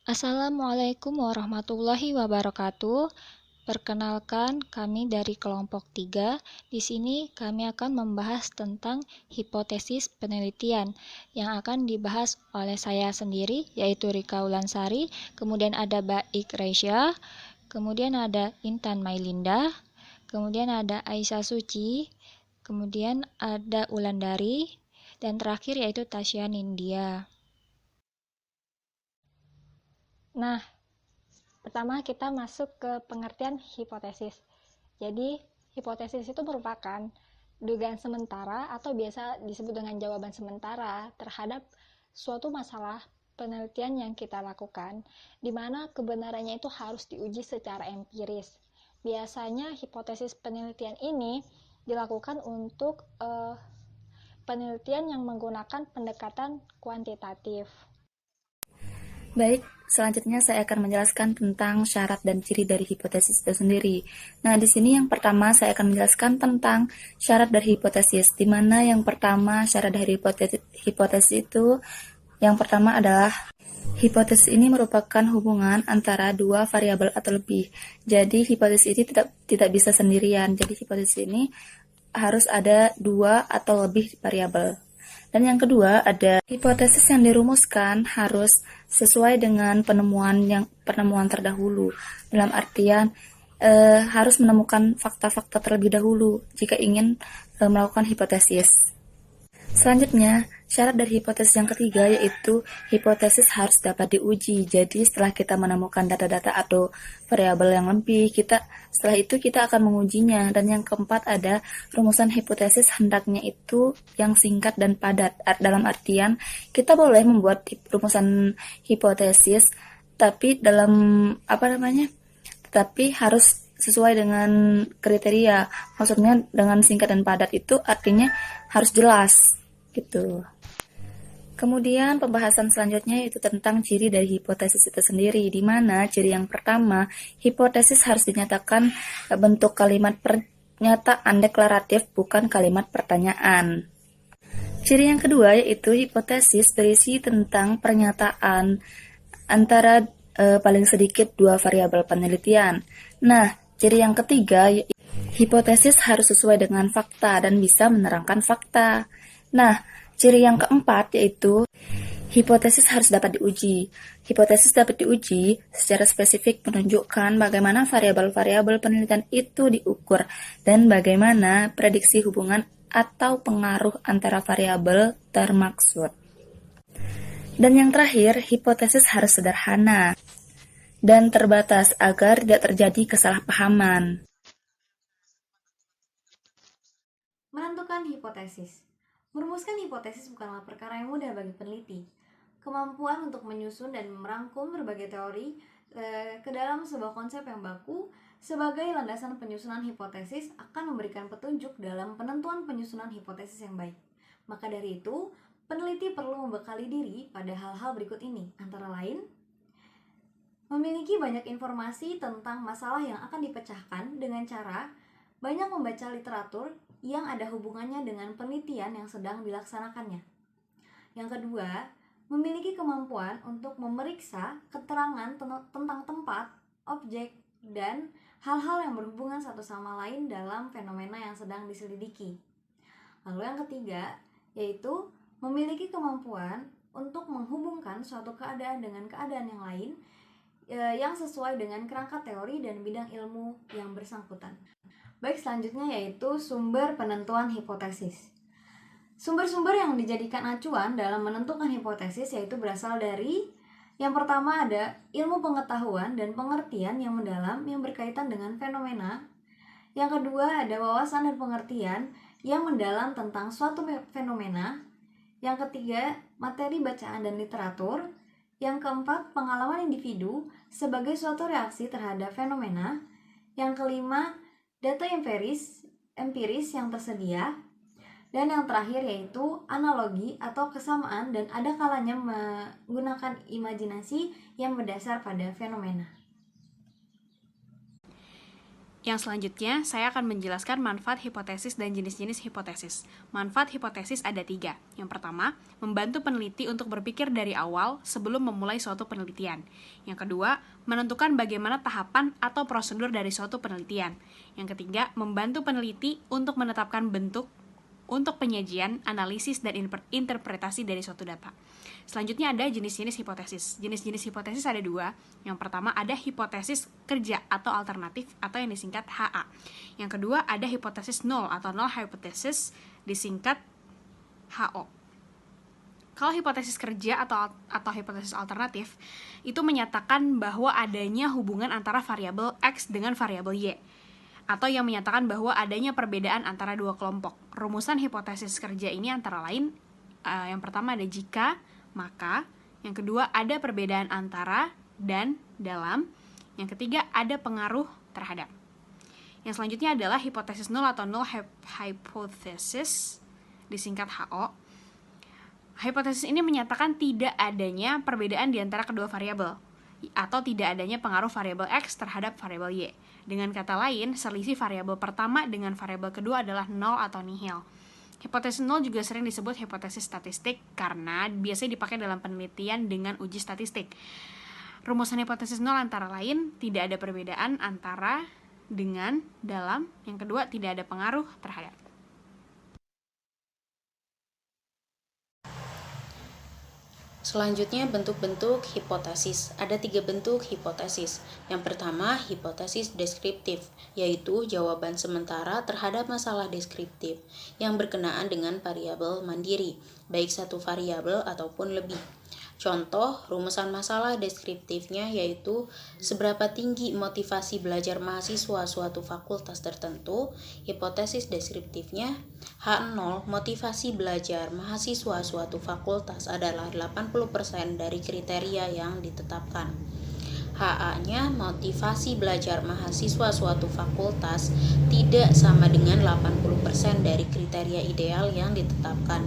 Assalamualaikum warahmatullahi wabarakatuh. Perkenalkan, kami dari kelompok 3. Di sini kami akan membahas tentang hipotesis penelitian yang akan dibahas oleh saya sendiri, yaitu Rika Ulansari, kemudian ada Baik Reisha, kemudian ada Intan Mailinda, kemudian ada Aisyah Suci, kemudian ada Ulandari, dan terakhir yaitu Tasya Nindya. Nah, pertama kita masuk ke pengertian hipotesis. Jadi, hipotesis itu merupakan dugaan sementara atau biasa disebut dengan jawaban sementara terhadap suatu masalah penelitian yang kita lakukan, di mana kebenarannya itu harus diuji secara empiris. Biasanya hipotesis penelitian ini dilakukan untuk penelitian yang menggunakan pendekatan kuantitatif. Baik, selanjutnya saya akan menjelaskan tentang syarat dan ciri dari hipotesis itu sendiri. Nah, di sini yang pertama saya akan menjelaskan tentang syarat dari hipotesis, di mana yang pertama syarat dari hipotesis itu yang pertama adalah hipotesis ini merupakan hubungan antara dua variabel atau lebih. Jadi hipotesis ini tidak bisa sendirian. Jadi hipotesis ini harus ada dua atau lebih variabel. Dan yang kedua, ada hipotesis yang dirumuskan harus sesuai dengan penemuan terdahulu. Dalam artian harus menemukan fakta-fakta terlebih dahulu jika ingin melakukan hipotesis. Selanjutnya, syarat dari hipotesis yang ketiga yaitu hipotesis harus dapat diuji. Jadi setelah kita menemukan data-data atau variabel yang lebih, setelah itu kita akan mengujinya. Dan yang keempat ada rumusan hipotesis hendaknya itu yang singkat dan padat. Dalam artian kita boleh membuat rumusan hipotesis, tapi tapi harus sesuai dengan kriteria. Maksudnya dengan singkat dan padat itu artinya harus jelas gitu. Kemudian pembahasan selanjutnya yaitu tentang ciri dari hipotesis itu sendiri, di mana ciri yang pertama, hipotesis harus dinyatakan bentuk kalimat pernyataan deklaratif, bukan kalimat pertanyaan. Ciri yang kedua yaitu hipotesis berisi tentang pernyataan antara paling sedikit dua variabel penelitian. Nah, ciri yang ketiga yaitu hipotesis harus sesuai dengan fakta dan bisa menerangkan fakta. Nah, ciri yang keempat yaitu hipotesis harus dapat diuji. Hipotesis dapat diuji secara spesifik menunjukkan bagaimana variabel-variabel penelitian itu diukur dan bagaimana prediksi hubungan atau pengaruh antara variabel termaksud. Dan yang terakhir, hipotesis harus sederhana dan terbatas agar tidak terjadi kesalahpahaman. Menentukan hipotesis. Merumuskan hipotesis bukanlah perkara yang mudah bagi peneliti. Kemampuan untuk menyusun dan merangkum berbagai teori ke dalam sebuah konsep yang baku sebagai landasan penyusunan hipotesis akan memberikan petunjuk dalam penentuan penyusunan hipotesis yang baik. Maka dari itu, peneliti perlu membekali diri pada hal-hal berikut ini, antara lain memiliki banyak informasi tentang masalah yang akan dipecahkan dengan cara banyak membaca literatur yang ada hubungannya dengan penelitian yang sedang dilaksanakannya. Yang kedua, memiliki kemampuan untuk memeriksa keterangan tentang tempat, objek, dan hal-hal yang berhubungan satu sama lain dalam fenomena yang sedang diselidiki. Lalu yang ketiga, yaitu memiliki kemampuan untuk menghubungkan suatu keadaan dengan keadaan yang lain yang sesuai dengan kerangka teori dan bidang ilmu yang bersangkutan. Baik, selanjutnya yaitu sumber penentuan hipotesis. Sumber-sumber yang dijadikan acuan dalam menentukan hipotesis yaitu berasal dari yang pertama ada ilmu pengetahuan dan pengertian yang mendalam yang berkaitan dengan fenomena. Yang kedua ada wawasan dan pengertian yang mendalam tentang suatu fenomena. Yang ketiga materi bacaan dan literatur. Yang keempat pengalaman individu sebagai suatu reaksi terhadap fenomena. Yang kelima data empiris yang tersedia. Dan yang terakhir yaitu analogi atau kesamaan dan ada kalanya menggunakan imajinasi yang berdasar pada fenomena. Yang selanjutnya, saya akan menjelaskan manfaat hipotesis dan jenis-jenis hipotesis. Manfaat hipotesis ada 3. Yang pertama, membantu peneliti untuk berpikir dari awal sebelum memulai suatu penelitian. Yang kedua, menentukan bagaimana tahapan atau prosedur dari suatu penelitian. Yang ketiga, membantu peneliti untuk menetapkan bentuk untuk penyajian, analisis, dan interpretasi dari suatu data. Selanjutnya ada jenis-jenis hipotesis. Jenis-jenis hipotesis ada 2. Yang pertama ada hipotesis kerja atau alternatif atau yang disingkat HA. Yang kedua ada hipotesis nol atau null hypothesis disingkat HO. Kalau hipotesis kerja atau hipotesis alternatif itu menyatakan bahwa adanya hubungan antara variabel X dengan variabel Y, atau yang menyatakan bahwa adanya perbedaan antara dua kelompok. Rumusan hipotesis kerja ini antara lain, yang pertama ada jika, maka, yang kedua ada perbedaan antara, dan, dalam, yang ketiga ada pengaruh terhadap. Yang selanjutnya adalah hipotesis nol atau null hypothesis, disingkat HO. Hipotesis ini menyatakan tidak adanya perbedaan di antara kedua variabel, atau tidak adanya pengaruh variabel X terhadap variabel Y. Dengan kata lain, selisih variabel pertama dengan variabel kedua adalah nol atau nihil. Hipotesis nol juga sering disebut hipotesis statistik karena biasanya dipakai dalam penelitian dengan uji statistik. Rumusan hipotesis nol antara lain, tidak ada perbedaan antara, dengan, dalam, yang kedua tidak ada pengaruh terhadap. Selanjutnya bentuk-bentuk hipotesis. Ada 3 bentuk hipotesis. Yang pertama, hipotesis deskriptif, yaitu jawaban sementara terhadap masalah deskriptif yang berkenaan dengan variabel mandiri, baik satu variabel ataupun lebih. Contoh, rumusan masalah deskriptifnya yaitu seberapa tinggi motivasi belajar mahasiswa suatu fakultas tertentu. Hipotesis deskriptifnya, H0, motivasi belajar mahasiswa suatu fakultas adalah 80% dari kriteria yang ditetapkan. HA-nya, motivasi belajar mahasiswa suatu fakultas tidak sama dengan 80% dari kriteria ideal yang ditetapkan.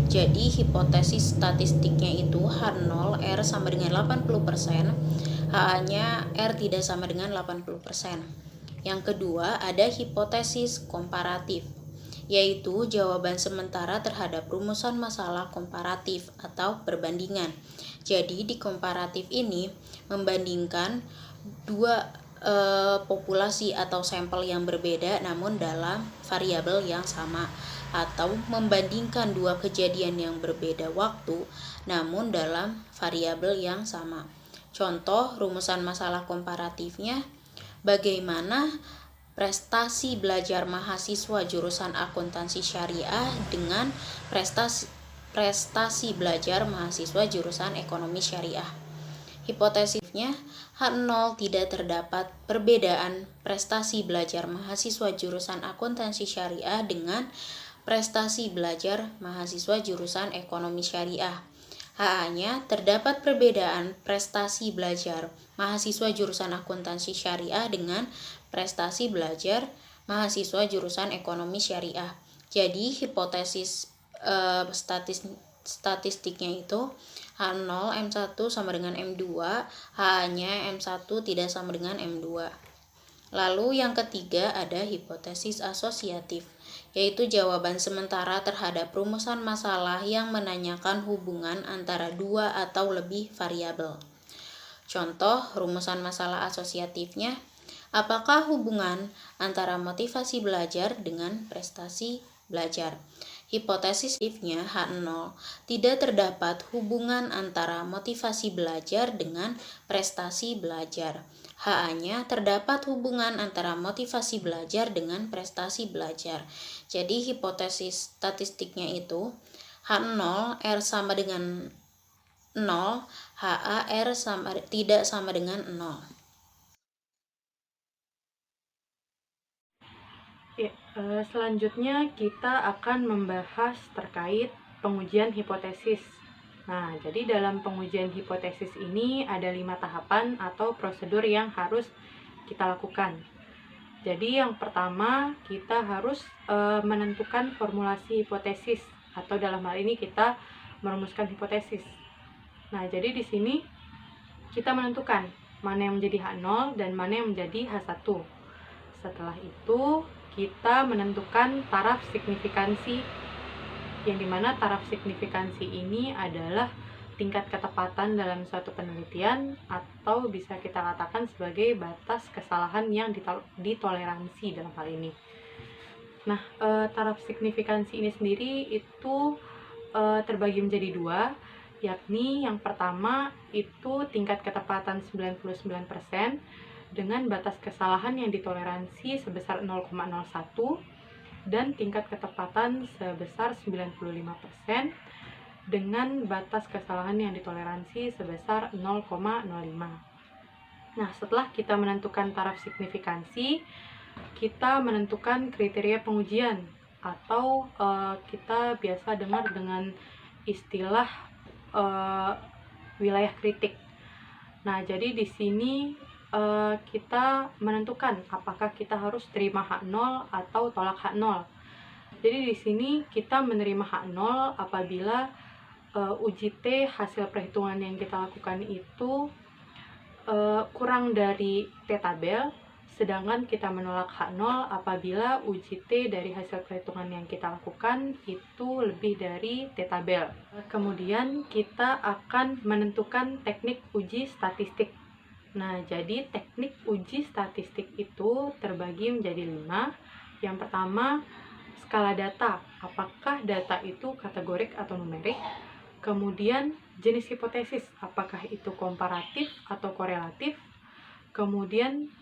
Jadi hipotesis statistiknya itu H0 R sama dengan 80%, HA-nya R tidak sama dengan 80%. Yang kedua ada hipotesis komparatif, yaitu jawaban sementara terhadap rumusan masalah komparatif atau perbandingan. Jadi di komparatif ini membandingkan dua populasi atau sampel yang berbeda namun dalam variabel yang sama, atau membandingkan dua kejadian yang berbeda waktu namun dalam variabel yang sama. Contoh rumusan masalah komparatifnya, bagaimana prestasi belajar mahasiswa jurusan akuntansi syariah dengan prestasi belajar mahasiswa jurusan ekonomi syariah. Hipotesisnya, H0 tidak terdapat perbedaan prestasi belajar mahasiswa jurusan akuntansi syariah dengan prestasi belajar mahasiswa jurusan ekonomi syariah. HA-nya terdapat perbedaan prestasi belajar mahasiswa jurusan akuntansi syariah dengan prestasi belajar mahasiswa jurusan ekonomi syariah. Jadi hipotesis statistiknya itu H0 M1 sama dengan M2, H-nya M1 tidak sama dengan M2. Lalu yang ketiga ada hipotesis asosiatif, yaitu jawaban sementara terhadap rumusan masalah yang menanyakan hubungan antara dua atau lebih variabel. Contoh rumusan masalah asosiatifnya, apakah hubungan antara motivasi belajar dengan prestasi belajar? Hipotesisnya H0, tidak terdapat hubungan antara motivasi belajar dengan prestasi belajar. HA-nya terdapat hubungan antara motivasi belajar dengan prestasi belajar. Jadi hipotesis statistiknya itu H0 R sama dengan 0, HA R tidak sama dengan 0. Selanjutnya kita akan membahas terkait pengujian hipotesis. Nah, jadi dalam pengujian hipotesis ini ada 5 tahapan atau prosedur yang harus kita lakukan. Jadi yang pertama kita harus menentukan formulasi hipotesis, atau dalam hal ini kita merumuskan hipotesis. Nah, jadi di sini kita menentukan mana yang menjadi H0 dan mana yang menjadi H1. Setelah itu, kita menentukan taraf signifikansi, yang dimana taraf signifikansi ini adalah tingkat ketepatan dalam suatu penelitian, atau bisa kita katakan sebagai batas kesalahan yang ditoleransi dalam hal ini. Nah, taraf signifikansi ini sendiri itu terbagi menjadi dua, yakni yang pertama itu tingkat ketepatan 99% dengan batas kesalahan yang ditoleransi sebesar 0,01, dan tingkat ketepatan sebesar 95% dengan batas kesalahan yang ditoleransi sebesar 0,05. Nah, setelah kita menentukan taraf signifikansi, kita menentukan kriteria pengujian, atau kita biasa dengar dengan istilah wilayah kritik. Nah, jadi di sini kita menentukan apakah kita harus terima H0 atau tolak H0. Jadi di sini kita menerima H0 apabila uji T hasil perhitungan yang kita lakukan itu kurang dari T-tabel, sedangkan kita menolak H0 apabila uji T dari hasil perhitungan yang kita lakukan itu lebih dari T-tabel. Kemudian kita akan menentukan teknik uji statistik. Nah, jadi teknik uji statistik itu terbagi menjadi 5. Yang pertama, skala data. Apakah data itu kategorik atau numerik? Kemudian, jenis hipotesis. Apakah itu komparatif atau korelatif? Kemudian,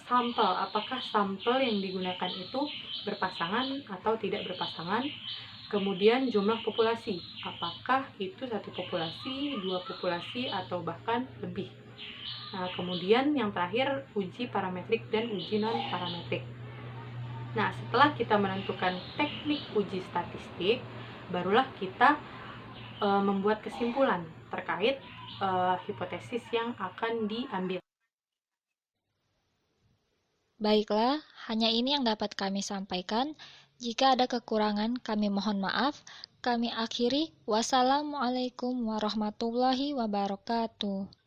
sampel. Apakah sampel yang digunakan itu berpasangan atau tidak berpasangan? Kemudian, jumlah populasi. Apakah itu satu populasi, dua populasi, atau bahkan lebih? Nah, kemudian yang terakhir, uji parametrik dan uji non-parametrik. Nah, setelah kita menentukan teknik uji statistik, barulah kita membuat kesimpulan terkait hipotesis yang akan diambil. Baiklah, hanya ini yang dapat kami sampaikan. Jika ada kekurangan, kami mohon maaf. Kami akhiri. Wassalamualaikum warahmatullahi wabarakatuh.